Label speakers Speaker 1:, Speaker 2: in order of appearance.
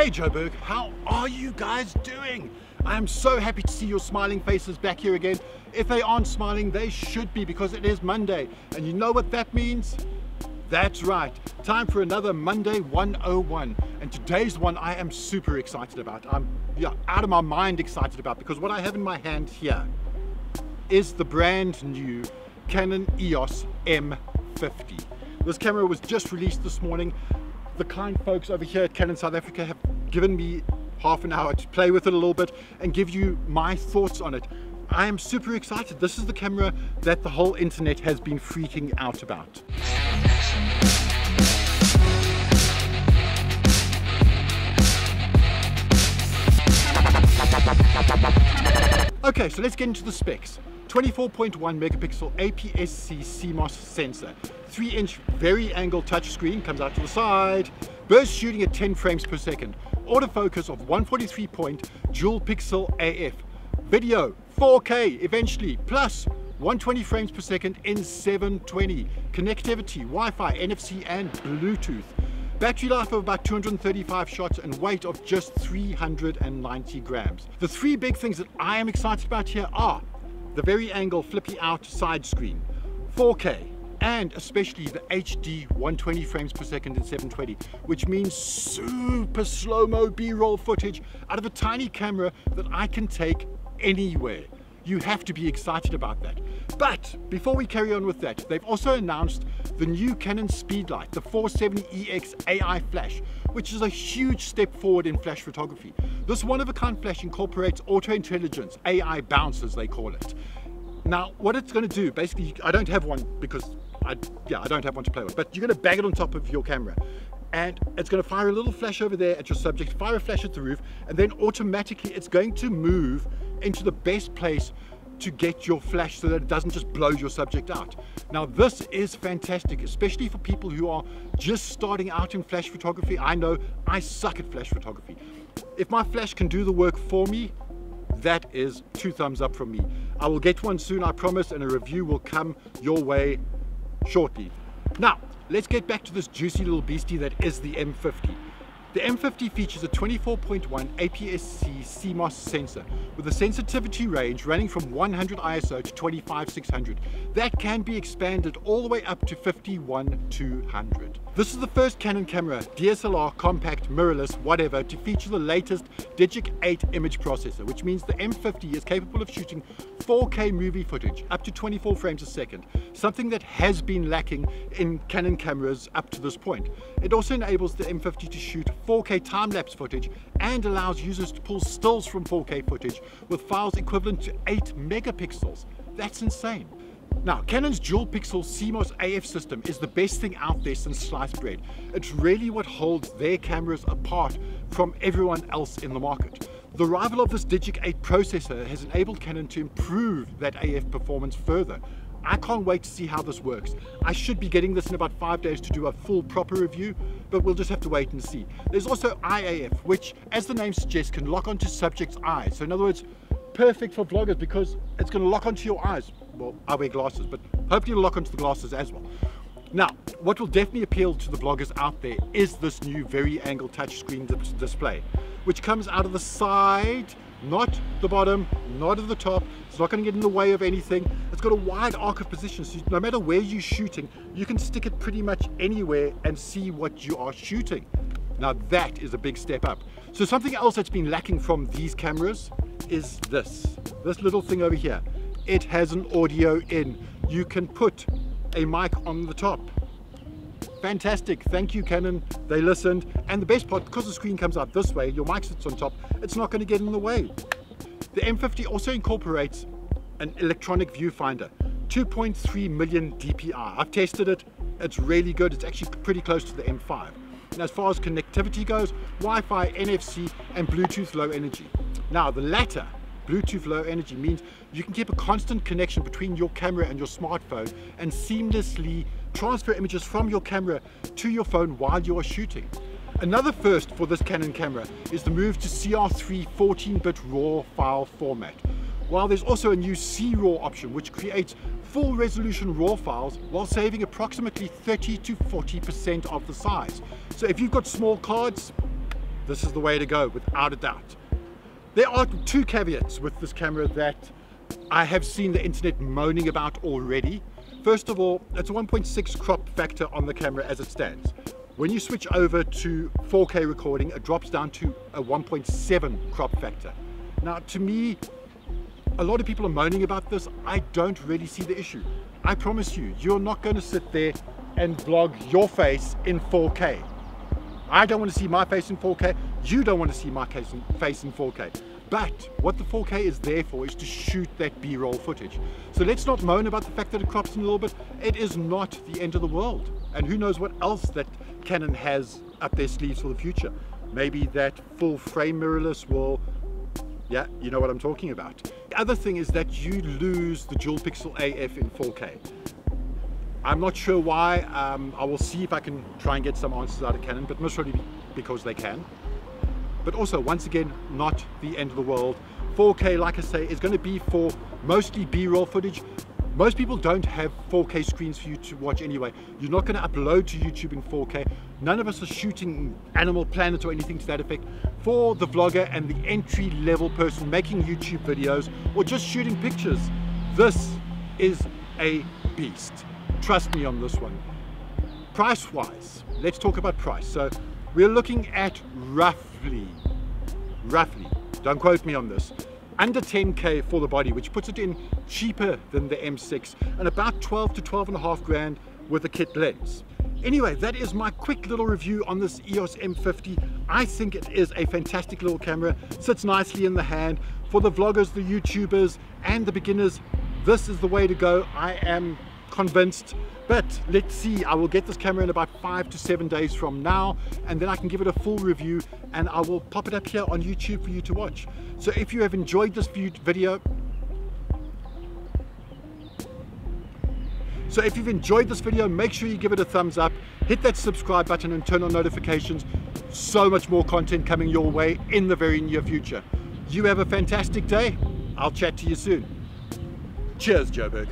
Speaker 1: Hey Joburg, how are you guys doing? I am so happy to see your smiling faces back here again. If they aren't smiling, they should be, because it is Monday. And you know what that means? That's right, time for another Monday 101. And today's one I am super excited about. I'm out of my mind excited about, because what I have in my hand here is the brand new Canon EOS M50. This camera was just released this morning. The kind folks over here at Canon South Arica have given me half an hour to play with it a little bit and give you my thoughts on it. I am super excited. This is the camera that the whole internet has been freaking out about. Okay, so let's get into the specs. 24.1 megapixel APS-C CMOS sensor, 3-inch vari-angle touchscreen, comes out to the side, burst shooting at 10 frames per second, autofocus of 143 point dual pixel AF, video 4K eventually, plus 120 frames per second in 720, connectivity, Wi-Fi, NFC and Bluetooth, battery life of about 235 shots and weight of just 390 grams. The three big things that I am excited about here are the vari-angle flippy out side screen, 4K, and especially the HD 120 frames per second in 720, which means super slow-mo B-roll footage out of a tiny camera that I can take anywhere. You have to be excited about that. But before we carry on with that, they've also announced the new Canon Speedlight, the 470EX AI flash, which is a huge step forward in flash photography. This one-of-a-kind flash incorporates auto intelligence, AI bounce as they call it. Now, what it's going to do, basically, I don't have one because I don't have one to play with, but you're going to bag it on top of your camera, and it's going to fire a little flash over there at your subject, fire a flash at the roof, and then automatically it's going to move into the best place to get your flash so that it doesn't just blow your subject out. Now this is fantastic, especially for people who are just starting out in flash photography. I know I suck at flash photography. If my flash can do the work for me, that is 2 thumbs up from me. I will get one soon, I promise, and a review will come your way shortly. Now, let's get back to this juicy little beastie that is the M50. The M50 features a 24.1 APS-C CMOS sensor with a sensitivity range running from 100 ISO to 25600. That can be expanded all the way up to 51200. This is the first Canon camera, DSLR, compact, mirrorless, whatever, to feature the latest Digic 8 image processor, which means the M50 is capable of shooting 4K movie footage up to 24 frames a second, something that has been lacking in Canon cameras up to this point. It also enables the M50 to shoot 4K time-lapse footage and allows users to pull stills from 4K footage with files equivalent to 8 megapixels. That's insane. Now, Canon's dual pixel CMOS AF system is the best thing out there since sliced bread. It's really what holds their cameras apart from everyone else in the market. The arrival of this Digic 8 processor has enabled Canon to improve that AF performance further. I can't wait to see how this works. I should be getting this in about 5 days to do a full proper review, but we'll just have to wait and see. There's also IAF, which, as the name suggests, can lock onto subject's eyes. So in other words, perfect for vloggers because it's going to lock onto your eyes. Well, I wear glasses, but hopefully it'll lock onto the glasses as well. Now, what will definitely appeal to the vloggers out there is this new vari-angle touchscreen display, which comes out of the side, not the bottom, not at the top. It's not going to get in the way of anything. It's got a wide arc of position, so no matter where you're shooting, you can stick it pretty much anywhere and see what you are shooting. Now that is a big step up. So something else that's been lacking from these cameras is this little thing over here. It has an audio in. You can put a mic on the top. Fantastic, thank you Canon, they listened. And the best part, because the screen comes out this way, your mic sits on top, it's not going to get in the way. The M50 also incorporates an electronic viewfinder, 2.3 million DPI. I've tested it, it's really good. It's actually pretty close to the M5. And as far as connectivity goes, Wi-Fi, NFC and Bluetooth low energy. Now the latter, Bluetooth low energy, means you can keep a constant connection between your camera and your smartphone and seamlessly transfer images from your camera to your phone while you are shooting. Another first for this Canon camera is the move to CR3 14-bit RAW file format. While there's also a new C-RAW option which creates full resolution RAW files while saving approximately 30 to 40% of the size. So if you've got small cards, this is the way to go, without a doubt. There are two caveats with this camera that I have seen the internet moaning about already. First of all, it's a 1.6 crop factor on the camera as it stands. When you switch over to 4K recording, it drops down to a 1.7 crop factor. Now, to me, a lot of people are moaning about this. I don't really see the issue. I promise you, you're not going to sit there and vlog your face in 4K. I don't want to see my face in 4K. You don't want to see my face in 4K. But what the 4K is there for is to shoot that B-roll footage. So let's not moan about the fact that it crops in a little bit. It is not the end of the world. And who knows what else that Canon has up their sleeves for the future. Maybe that full frame mirrorless will, yeah, you know what I'm talking about. The other thing is that you lose the dual pixel AF in 4K. I'm not sure why. I will see if I can try and get some answers out of Canon, but most probably because they can. But also, once again, not the end of the world. 4K, like I say, is going to be for mostly B-roll footage. Most people don't have 4K screens for you to watch anyway. You're not going to upload to YouTube in 4K. None of us are shooting Animal Planet or anything to that effect. For the vlogger and the entry-level person making YouTube videos or just shooting pictures, this is a beast. Trust me on this one. Price-wise, let's talk about price. So we're looking at roughly, don't quote me on this, under 10K for the body, which puts it in cheaper than the M6, and about 12 to 12.5 grand with a kit lens. Anyway, that is my quick little review on this EOS M50. I think it is a fantastic little camera, sits nicely in the hand. For the vloggers, the YouTubers, and the beginners, this is the way to go. I am convinced. But let's see, I will get this camera in about 5 to 7 days from now, and then I can give it a full review and I will pop it up here on YouTube for you to watch. So if you have enjoyed this video, make sure you give it a thumbs up, hit that subscribe button and turn on notifications. So much more content coming your way in the very near future. You have a fantastic day. I'll chat to you soon. Cheers, Joburg.